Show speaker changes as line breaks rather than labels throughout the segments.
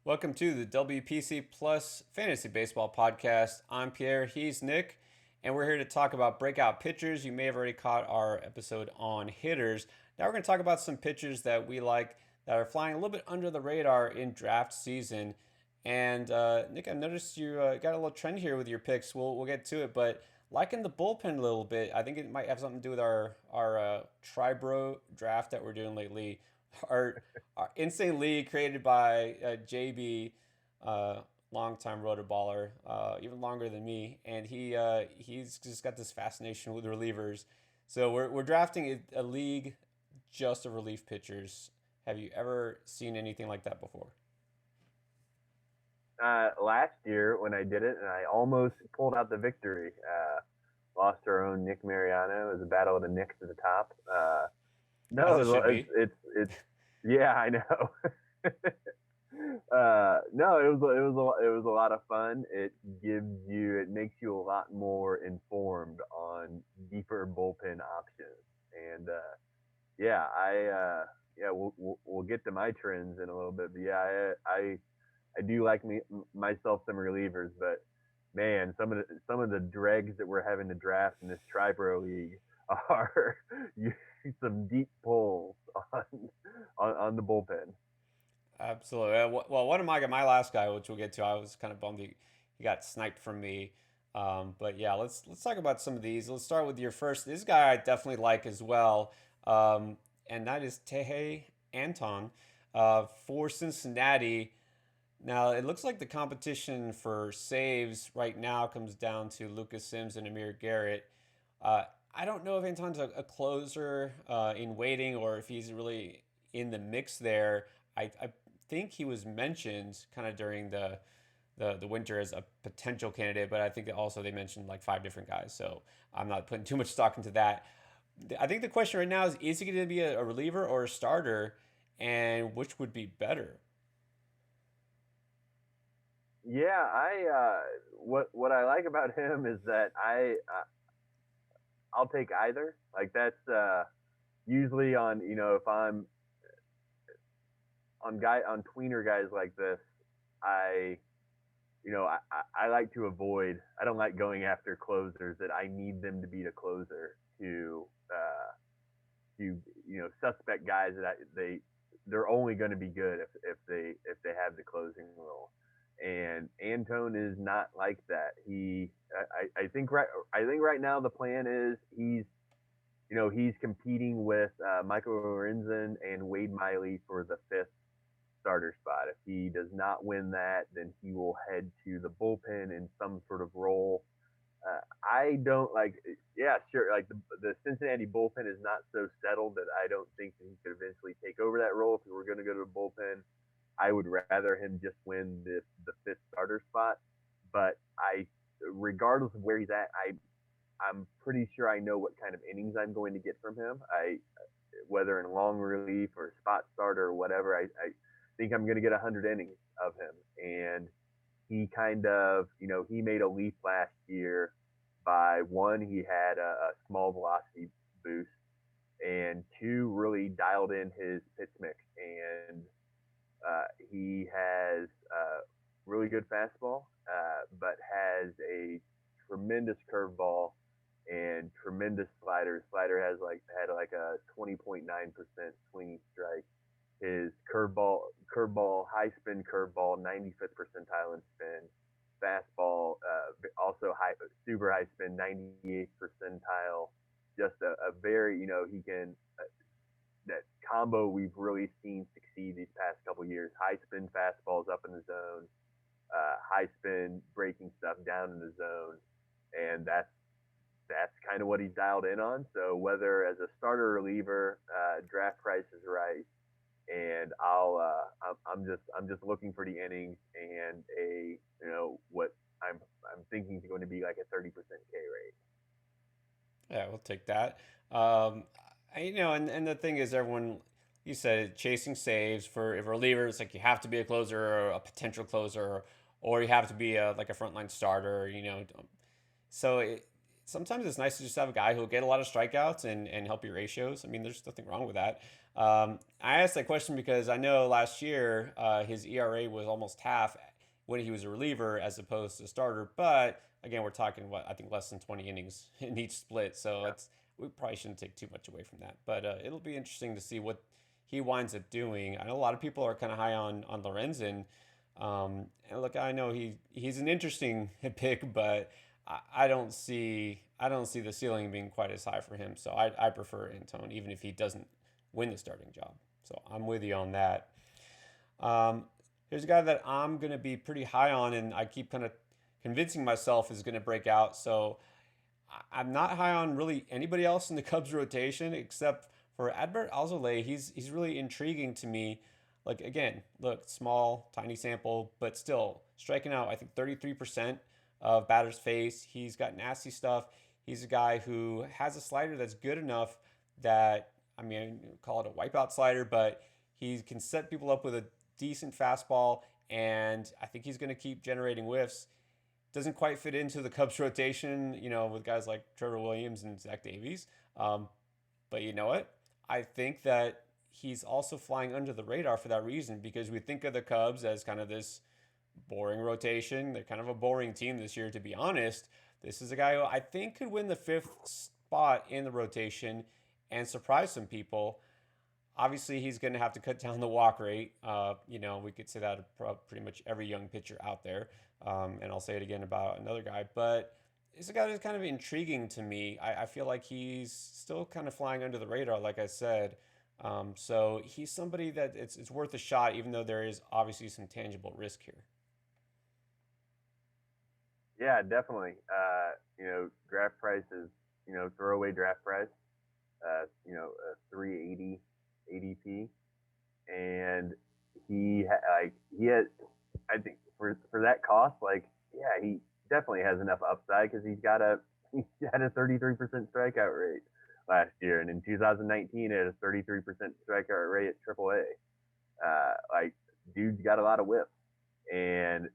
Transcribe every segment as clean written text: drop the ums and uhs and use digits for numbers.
Welcome to the WPC Plus Fantasy Baseball Podcast. I'm Pierre, he's Nick, and we're here to talk about breakout pitchers. You may have already caught our episode on hitters. Now we're going to talk about some pitchers that we like that are flying a little bit under the radar in draft season. And Nick, I've noticed you got a little trend here with your picks. We'll get to it, but liking the bullpen a little bit, I think it might have something to do with our Tribro draft that we're doing lately. Our insane league created by JB, longtime RotoBaller, even longer than me, and he's just got this fascination with relievers. So we're drafting a league just of relief pitchers. Have you ever seen anything like that before?
Last year when I did it, and I almost pulled out the victory. Lost our own Nick Mariano. It was a battle of the Knicks at the top.
As
No,
it should be.
it's yeah, I know. No, it was a lot of fun. It makes you a lot more informed on deeper bullpen options, and yeah, we'll get to my trends in a little bit, but yeah, I do like myself some relievers, but man, some of the dregs that we're having to draft in this Tribro League are some deep pulls on, on the bullpen.
Absolutely. Well, one of my last guy, which we'll get to, I was kind of bummed he got sniped from me. But yeah, let's talk about some of these. Let's start with your first. This guy I definitely like as well, and that is Tehe Anton for Cincinnati. Now it looks like the competition for saves right now comes down to Lucas Sims and Amir Garrett. Uh, I don't know if Anton's a closer in waiting or if he's really in the mix there. I think he was mentioned kind of during the winter as a potential candidate, but I think that also they mentioned like five different guys. So I'm not putting too much stock into that. I think the question right now is he going to be a reliever or a starter, and which would be better?
Yeah, what I like about him is that I'll take either. Like that's usually on if I'm on tweener guys like this, I I like to avoid. I don't like going after closers that I need them to be the closer to suspect guys that they're only going to be good if they have the closing role. And Antone is not like that. I think right now the plan is he's competing with Michael Lorenzen and Wade Miley for the fifth starter spot. If he does not win that, then he will head to the bullpen in some sort of role. I don't like, yeah, sure. Like the Cincinnati bullpen is not so settled that I don't think that he could eventually take over that role. If we were going to go to the bullpen, I would rather him just win the fifth starter spot. But regardless of where he's at, I'm pretty sure I know what kind of innings I'm going to get from him. Whether in long relief or spot starter or whatever, I think I'm going to get 100 innings of him. And he kind of, he made a leap last year by one, he had a small velocity boost, and two, really dialed in his pitch mix. And he has really good fastball, but has a tremendous curveball and tremendous slider. Slider had like a 20.9% swinging strike. His high spin curveball, 95th percentile in spin. Fastball, also super high spin, 98th percentile. Just a very, he can, that combo we've really seen succeed these past couple years. High spin fastballs up in the zone, high spin breaking stuff down in the zone, and that's kind of what he's dialed in on. So whether as a starter reliever, draft price is right, and I'm just looking for the innings and what I'm thinking is going to be like a 30% K rate.
Yeah, we'll take that. And the thing is, everyone, you said chasing saves for if a reliever, it's like you have to be a closer or a potential closer, or you have to be like a frontline starter. So sometimes it's nice to just have a guy who'll get a lot of strikeouts and help your ratios. I mean, there's nothing wrong with that. I asked that question because I know last year his ERA was almost half when he was a reliever as opposed to a starter. But again, we're talking what I think less than 20 innings in each split, so
Yeah.
it's we probably shouldn't take too much away from that. But it'll be interesting to see what he winds up doing. I know a lot of people are kind of high on Lorenzen. And look, I know he's an interesting pick, but I don't see the ceiling being quite as high for him. So I prefer Antone, even if he doesn't win the starting job. So I'm with you on that. Um, Here's a guy that I'm gonna be pretty high on, and I keep kind of convincing myself is gonna break out. So I'm not high on really anybody else in the Cubs rotation except for Adbert Alzolay. He's really intriguing to me. Like again, look, small, tiny sample, but still striking out. I think 33% of batters face. He's got nasty stuff. He's a guy who has a slider that's good enough that I mean, call it a wipeout slider, but he can set people up with a decent fastball, and I think he's going to keep generating whiffs. Doesn't quite fit into the Cubs rotation, with guys like Trevor Williams and Zach Davies. Um, but you know what? I think that he's also flying under the radar for that reason because we think of the Cubs as kind of this boring rotation. They're kind of a boring team this year, to be honest. This is a guy who I think could win the fifth spot in the rotation and surprise some people. Obviously, he's going to have to cut down the walk rate. We could say that of pretty much every young pitcher out there. And I'll say it again about another guy. But he's a guy that's kind of intriguing to me. I feel like he's still kind of flying under the radar, like I said. So he's somebody that it's worth a shot, even though there is obviously some tangible risk here.
Yeah, definitely. Draft price is, throwaway draft price. 380 ADP, and he has. I think for that cost, yeah, he definitely has enough upside because he had a 33% strikeout rate last year, and in 2019 it had a 33% strikeout rate at AAA. Dude's got a lot of whip, and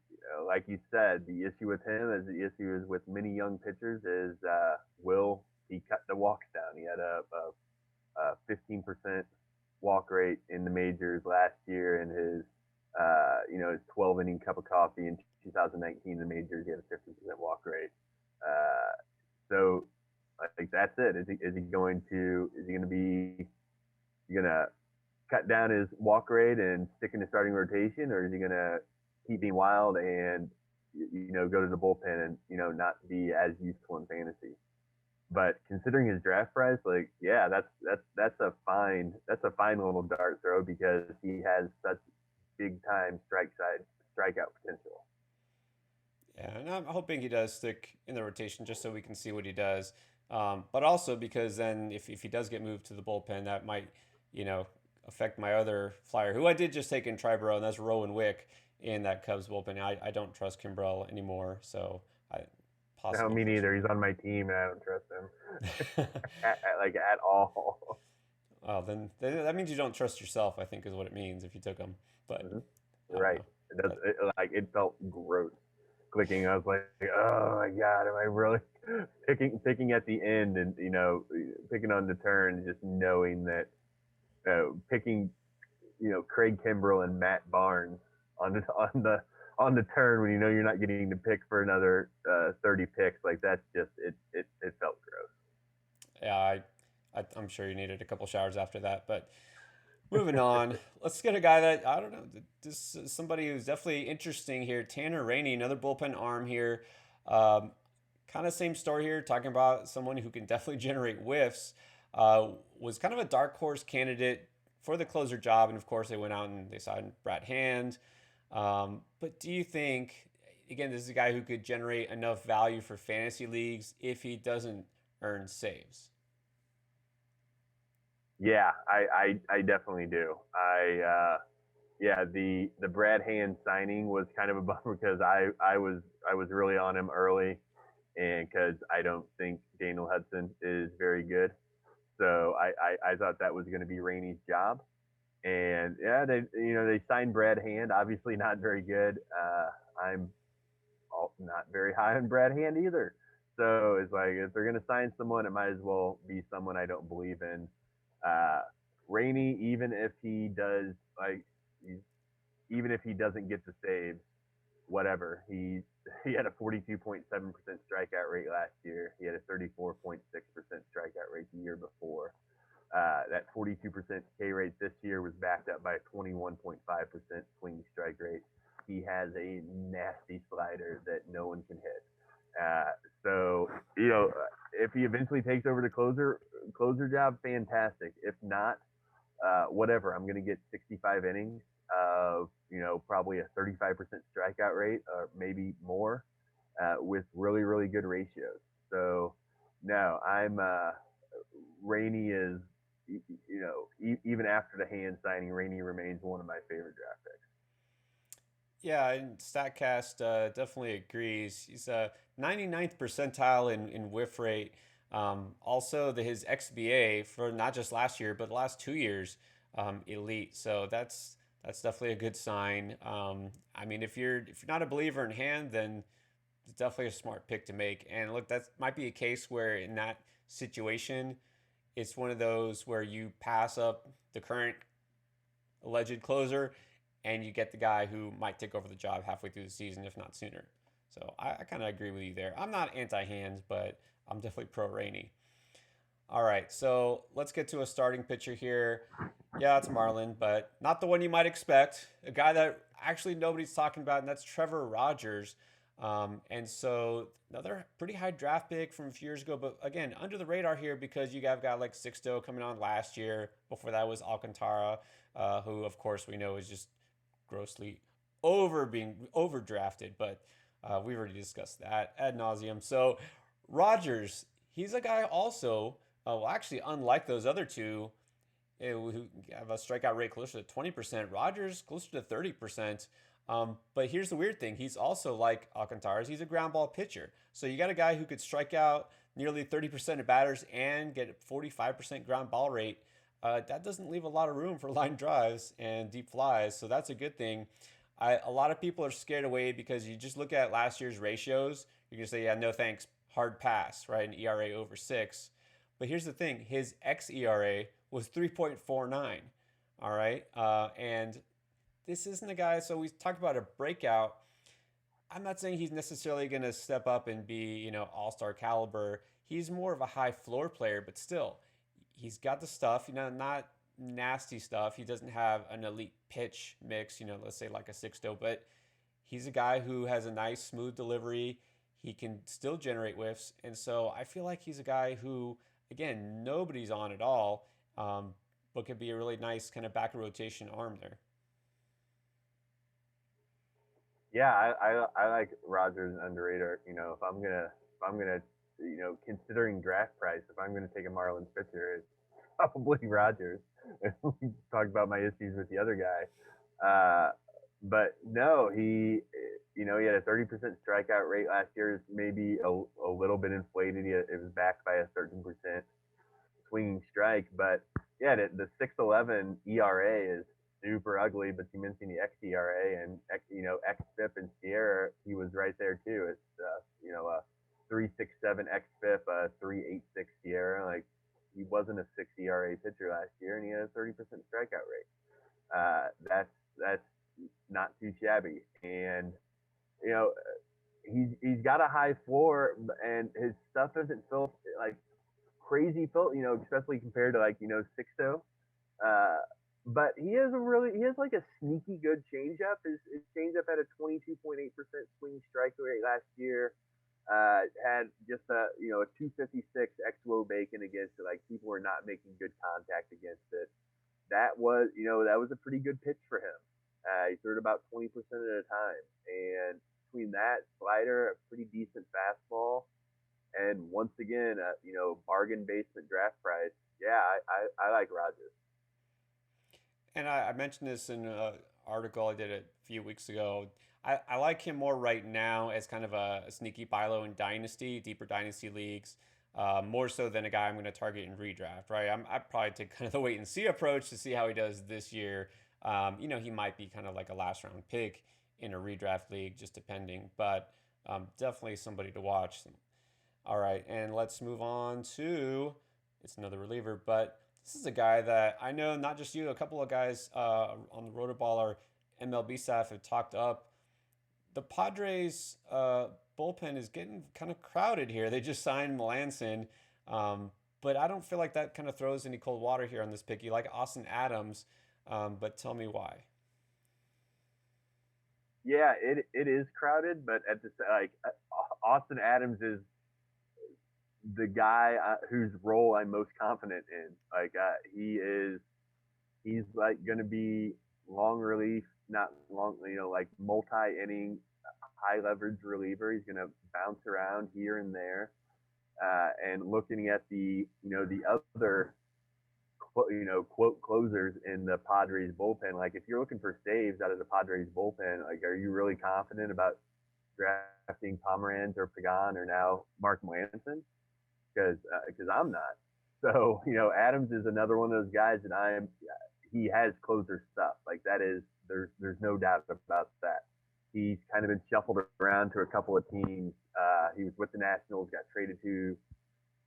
like you said, the issue with him, as the issue is with many young pitchers, is will he cut the walks down? He had a 15% walk rate in the majors last year, and his 12 inning cup of coffee in 2019 in the majors, he had a 15% walk rate. So that's it. Is he going to be going to cut down his walk rate and stick in the starting rotation, or is he going to keep being wild and go to the bullpen and not be as useful in fantasy? But considering his draft price, yeah, that's a fine little dart throw because he has such big time strikeout potential.
Yeah, and I'm hoping he does stick in the rotation just so we can see what he does. But also because then if he does get moved to the bullpen, that might, you know, affect my other flyer, who I did just take in Triborough, and that's Rowan Wick in that Cubs bullpen. I don't trust Kimbrell anymore, so I
No,
possible
me
for
neither.
sure.
He's on my team, and I don't trust him at all.
Well, then that means you don't trust yourself, I think is what it means if you took him. But
Mhm.
I don't
Right.
know.
It does.
But
It felt gross clicking. I was like, oh my god, am I really picking at the end and picking on the turn, just knowing that picking Craig Kimbrell and Matt Barnes on the turn when you're not getting to pick for another 30 picks, like that's just it felt gross.
yeah, I'm sure you needed a couple showers after that. But moving on, let's get a guy that I don't know. This is somebody who's definitely interesting here. Tanner Rainey, another bullpen arm here. Um, Kind of same story here, talking about someone who can definitely generate whiffs. Was kind of a dark horse candidate for the closer job, and of course they went out and they signed Brad Hand. But do you think, again, this is a guy who could generate enough value for fantasy leagues if he doesn't earn saves?
Yeah, I definitely do. Yeah, the Brad Hand signing was kind of a bummer because I was really on him early, and because I don't think Daniel Hudson is very good, so I thought that was going to be Rainey's job. And yeah, they signed Brad Hand, obviously not very good. I'm not very high on Brad Hand either. So it's like if they're gonna sign someone, it might as well be someone I don't believe in. Uh, Rainey, even if he does even if he doesn't get the saves, whatever. He had a 42.7% strikeout rate last year. He had a 34.6% strikeout rate the year before. That 42% K rate this year was backed up by a 21.5% swing strike rate. He has a nasty slider that no one can hit. Uh, so if he eventually takes over the closer job, fantastic. If not, whatever. I'm going to get 65 innings of probably a 35% strikeout rate, or maybe more, with really really good ratios. So no, I'm Rainey is even after the hand signing, Rainey remains one of my favorite draft picks.
Yeah, and Statcast definitely agrees. He's a 99th percentile in whiff rate. Also, his XBA for not just last year, but the last 2 years, elite. So that's definitely a good sign. I mean, if you're not a believer in hand, then it's definitely a smart pick to make. And look, that might be a case where in that situation, it's one of those where you pass up the current alleged closer and you get the guy who might take over the job halfway through the season, if not sooner. So I kind of agree with you there. I'm not anti hands, but I'm definitely pro Rainey. All right, so let's get to a starting pitcher here. Yeah, it's Marlin, but not the one you might expect. A guy that actually nobody's talking about, and that's Trevor Rogers. And so another pretty high draft pick from a few years ago, but again, under the radar here because you have got like Sixto coming on last year. Before that was Alcantara, who of course we know is just grossly being overdrafted, but we've already discussed that ad nauseum. So Rogers, he's a guy also. Well, actually, unlike those other two, who have a strikeout rate closer to 20%, Rogers closer to 30%. But here's the weird thing: he's also like Alcantara's. He's a ground ball pitcher. So you got a guy who could strike out nearly 30% of batters and get a 45% ground ball rate. That doesn't leave a lot of room for line drives and deep flies, so that's a good thing. A lot of people are scared away because you just look at last year's ratios. You can say, yeah, no thanks, hard pass, right? An ERA over 6. But here's the thing: his xERA was 3.49. All right, and this isn't a guy. So we talked about a breakout. I'm not saying he's necessarily going to step up and be, all-star caliber. He's more of a high floor player, but still, he's got the stuff, not nasty stuff. He doesn't have an elite pitch mix, let's say like a Sixto, but he's a guy who has a nice smooth delivery. He can still generate whiffs. And so I feel like he's a guy who, again, nobody's on at all, but could be a really nice kind of back of rotation arm there.
Yeah, I like Rogers underrated. If I'm gonna considering draft price, if I'm gonna take a Marlins pitcher, it's probably Rogers. We talked about my issues with the other guy, but no, he had a 30% strikeout rate last year. Maybe a little bit inflated. It was backed by a 13% swinging strike. But yeah, the 6.11 ERA is super ugly. But you mentioned the xERA and xFIP and Sierra, he was right there too. It's a 3.67 xFIP, a 3.86 Sierra. Like he wasn't a 6 ERA pitcher last year, and he had a 30% strikeout rate. That's not too shabby, and you know he's got a high floor, and his stuff isn't felt like crazy felt, especially compared to Sixto. Uh, but he has like a sneaky good changeup. His changeup had a 22.8% swing strike rate last year. Had just a 256 xWO bacon against it. Like people were not making good contact against it. That was a pretty good pitch for him. He threw it about 20% at a time, and between that slider, a pretty decent fastball, and once again, bargain basement draft price. Yeah, I like Rogers.
And I mentioned this in an article I did a few weeks ago. I like him more right now as kind of a sneaky buy low in dynasty, deeper dynasty leagues, more so than a guy I'm going to target in redraft, right? I'd probably take kind of the wait and see approach to see how he does this year. He might be kind of like a last round pick in a redraft league, just depending, but definitely somebody to watch. All right, and let's move on to it's another reliever, but this is a guy that I know not just you, a couple of guys on the RotoBaller MLB staff have talked up. The Padres bullpen is getting kind of crowded here. They just signed Melanson, but I don't feel like that kind of throws any cold water here on this pick. You like Austin Adams, but tell me why.
Yeah, it is crowded, but at the like Austin Adams is the guy whose role I'm most confident in. Like he's like going to be long relief, not long, like multi inning, high leverage reliever. He's going to bounce around here and there. And looking at the other quote closers in the Padres bullpen, like if you're looking for saves out of the Padres bullpen, like are you really confident about drafting Pomeranz or Pagan or now Mark Melanson? Because I'm not. So Adams is another one of those guys that he has closer stuff. Like that is there's no doubt about that. He's kind of been shuffled around to a couple of teams. He was with the Nationals, got traded to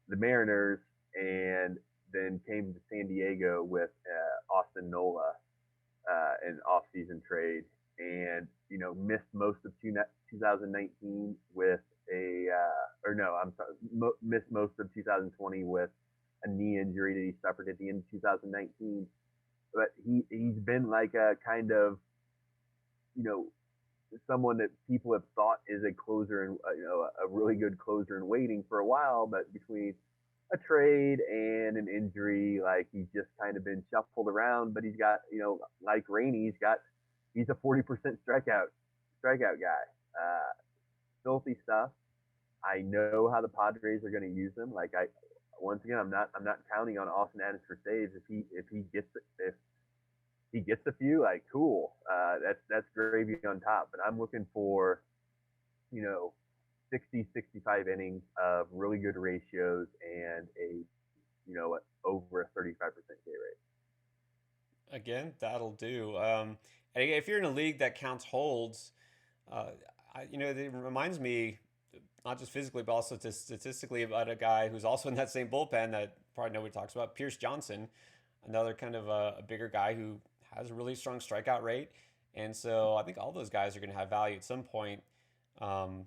the Mariners, and then came to San Diego with Austin Nola, an off-season trade, and missed most of 2019 with or no, I'm sorry, missed most of 2020 with a knee injury that he suffered at the end of 2019. But he's been like a kind of someone that people have thought is a closer and a really good closer in waiting for a while, but between a trade and an injury, like he's just kind of been shuffled around. But he's got like Rainey, he's a 40% strikeout guy. Filthy stuff. I know how the Padres are going to use him. Like once again, I'm not counting on Austin Adams for saves. If he gets a few, like cool, that's gravy on top. But I'm looking for 60, 65 innings of really good ratios and over a 35% K rate.
Again, that'll do. And if you're in a league that counts holds, it reminds me not just physically but also statistically about a guy who's also in that same bullpen that probably nobody talks about, Pierce Johnson, another kind of a bigger guy who has a really strong strikeout rate, and so I think all those guys are going to have value at some point. Um,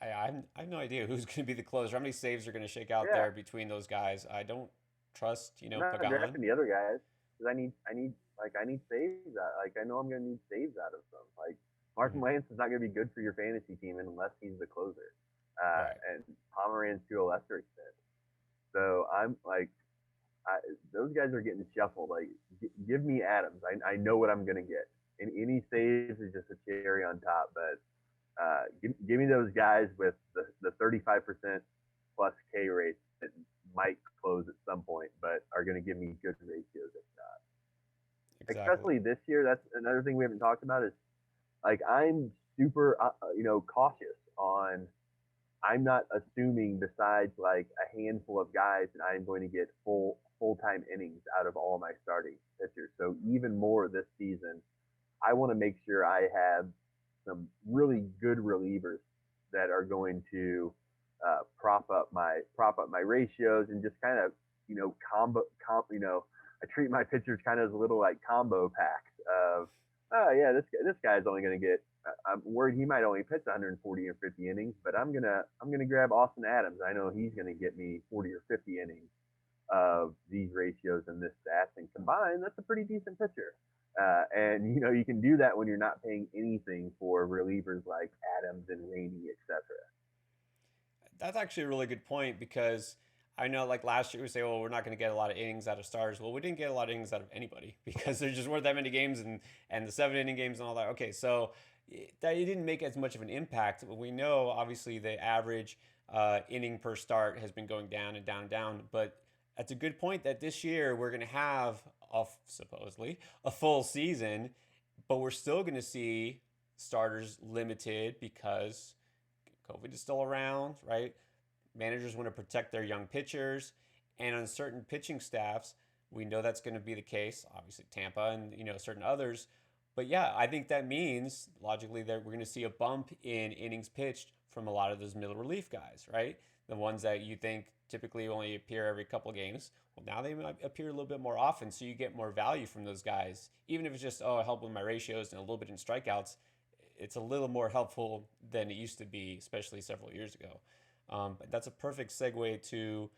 I have no idea who's going to be the closer. How many saves are going to shake out
Yeah,
there between those guys? I don't trust,
I'm not
Pagan.
drafting the other guys because I need saves. Like I know I'm going to need saves out of them. Like Mark
Mhm.
Lance is not going to be good for your fantasy team unless he's the closer,
Right.
and Pomeranz to a lesser extent. So I'm like, those guys are getting shuffled. Like, give me Adams. I know what I'm going to get. And any saves is just a cherry on top. But give me those guys with the 35% plus K rates that might close at some point, but are going to give me good ratios if not.
Exactly.
Especially this year, that's another thing we haven't talked about is like I'm super cautious on. I'm not assuming besides like a handful of guys that I'm going to get full time innings out of all my starting pitchers. So even more this season, I want to make sure I have some really good relievers that are going to prop up my ratios and just kind of I treat my pitchers kind of as little like combo packs of oh yeah this guy's only going to get I'm worried he might only pitch 140 or 50 innings, but I'm gonna grab Austin Adams. I know he's going to get me 40 or 50 innings of these ratios and this stats, and combined, that's a pretty decent pitcher. And you can do that when you're not paying anything for relievers like Adams and Rainey, etc.
That's actually a really good point because I know like last year we say, well, we're not going to get a lot of innings out of stars. Well, we didn't get a lot of innings out of anybody because there just weren't that many games and the 7 inning games and all that. Okay, so that it didn't make as much of an impact. We know obviously the average inning per start has been going down and down and down, but that's a good point that this year we're going to have supposedly a full season, but we're still going to see starters limited because COVID is still around, right? Managers want to protect their young pitchers, and on certain pitching staffs, we know that's going to be the case. Obviously, Tampa and certain others But yeah, I think that means logically that we're going to see a bump in innings pitched from a lot of those middle relief guys, right? The ones that you think typically only appear every couple of games. Well, now they might appear a little bit more often, so you get more value from those guys. Even if it's just, oh, help with my ratios and a little bit in strikeouts, it's a little more helpful than it used to be, especially several years ago. But that's a perfect segue to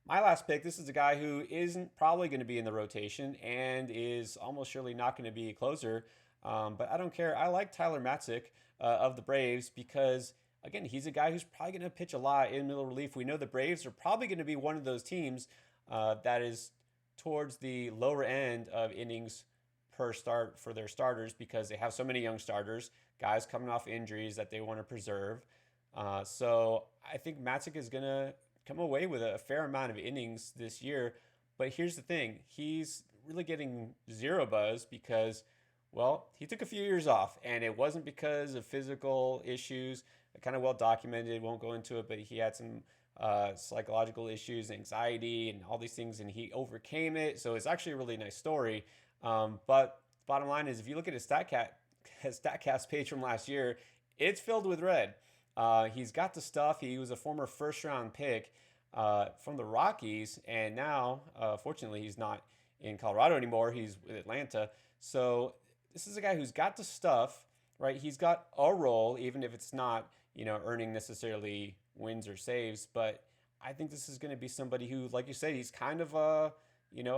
my last pick. This is a guy who isn't probably going to be in the rotation and is almost surely not going to be a closer. But I don't care. I like Tyler Matic of the Braves because, again, he's a guy who's probably going to pitch a lot in middle relief. We know the Braves are probably going to be one of those teams that is towards the lower end of innings per start for their starters because they have so many young starters, guys coming off injuries that they want to preserve. So I think Matic is going to come away with a fair amount of innings this year. But here's the thing, he's really getting zero buzz because, well, he took a few years off, and it wasn't because of physical issues. Kind of well documented, won't go into it, but he had some psychological issues, anxiety, and all these things, and he overcame it. So it's actually a really nice story. But bottom line is, if you look at his StatCast page from last year, it's filled with red. He's got the stuff. He was a former first-round pick from the Rockies, and now, fortunately, he's not in Colorado anymore. He's with Atlanta. So this is a guy who's got the stuff, right? He's got a role, even if it's not, earning necessarily wins or saves. But I think this is going to be somebody who, like you said, he's kind of a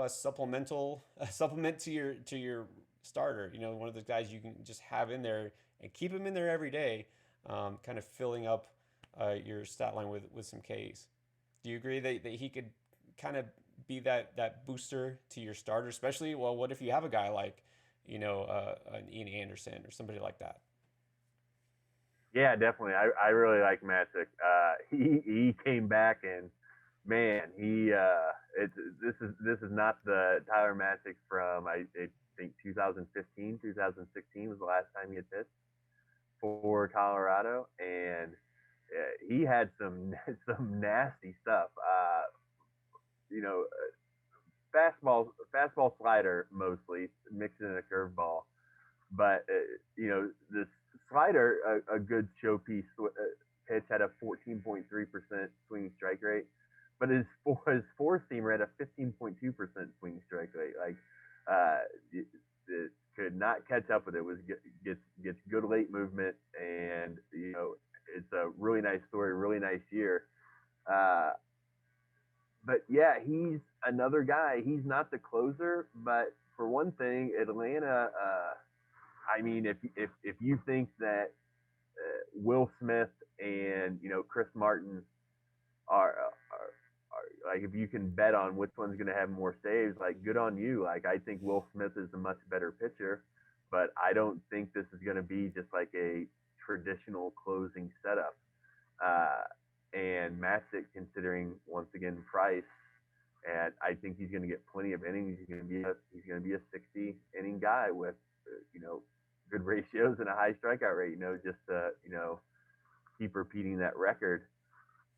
supplement to your starter. One of those guys you can just have in there and keep him in there every day, kind of filling up your stat line with some Ks. Do you agree that he could kind of be that booster to your starter, especially, well, what if you have a guy like, an Ian Anderson or somebody like that?
Yeah, definitely. I really like Matic. He came back and man, this is not the Tyler Matic from I think 2015, 2016 was the last time he had pitched for Colorado, and he had some some nasty stuff. You know, fastball slider mostly mixed in a curveball, but the slider a good showpiece pitch had a 14.3% swing strike rate, but his four seamer had a 15.2% swing strike rate. Like it could not catch up with it. It was gets good late movement, and it's a really nice story, really nice year. Uh, but yeah, he's another guy. He's not the closer, but for one thing, Atlanta. I mean, if you think that Will Smith and Chris Martin are like, if you can bet on which one's going to have more saves, like, good on you. Like, I think Will Smith is a much better pitcher, but I don't think this is going to be just like a traditional closing setup. Uh, and Matic, considering once again price, and I think he's going to get plenty of innings. He's going to be a 60 inning guy with good ratios and a high strikeout rate. Just to keep repeating that record.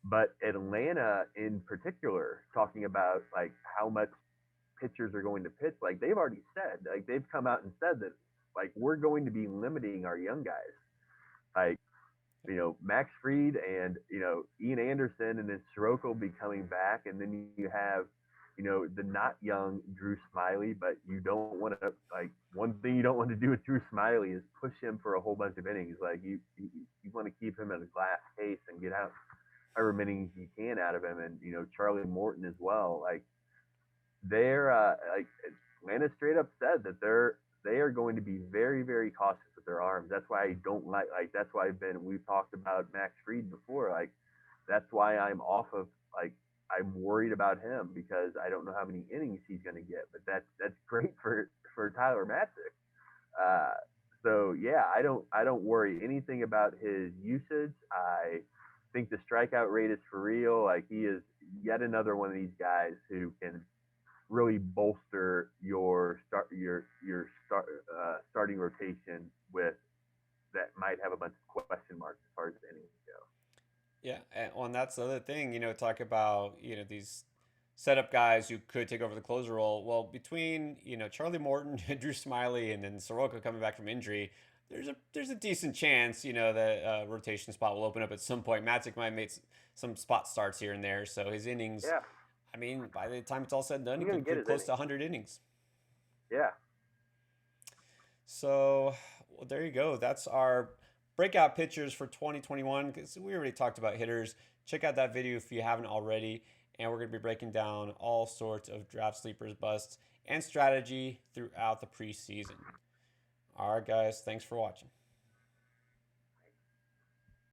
But Atlanta in particular, talking about like how much pitchers are going to pitch, like they've already said, like they've come out and said that like we're going to be limiting our young guys. Like Max Fried and Ian Anderson, and then Soroka will be coming back, and then you have the not young Drew Smiley, but you don't want to, like, one thing you don't want to do with Drew Smiley is push him for a whole bunch of innings. Like you want to keep him in a glass case and get out however many innings you can out of him, and Charlie Morton as well. Like they're like Atlanta straight up said that they are going to be very, very cautious with their arms. That's why I don't like that's why we've talked about Max Fried before. Like that's why I'm off of, like, I'm worried about him because I don't know how many innings he's going to get. But that's great for Tyler Matic. Uh, so yeah, I don't worry anything about his usage. I think the strikeout rate is for real. Like he is yet another one of these guys who can really bolster your starting rotation with that might have a bunch of question marks as far as innings go.
Yeah, and that's the other thing, talk about, these setup guys who could take over the closer role. Well, between Charlie Morton, Drew Smiley, and then Soroka coming back from injury, there's a decent chance that rotation spot will open up at some point. Matic might make some spot starts here and there, so his innings.
Yeah,
I mean, by the time it's all said and done,
he's
he
gonna
could
get
go
his
close to
innings.
100 innings.
Yeah.
So, well, there you go. That's our breakout pitchers for 2021. Because we already talked about hitters. Check out that video if you haven't already. And we're going to be breaking down all sorts of draft sleepers, busts, and strategy throughout the preseason. All right, guys. Thanks for watching.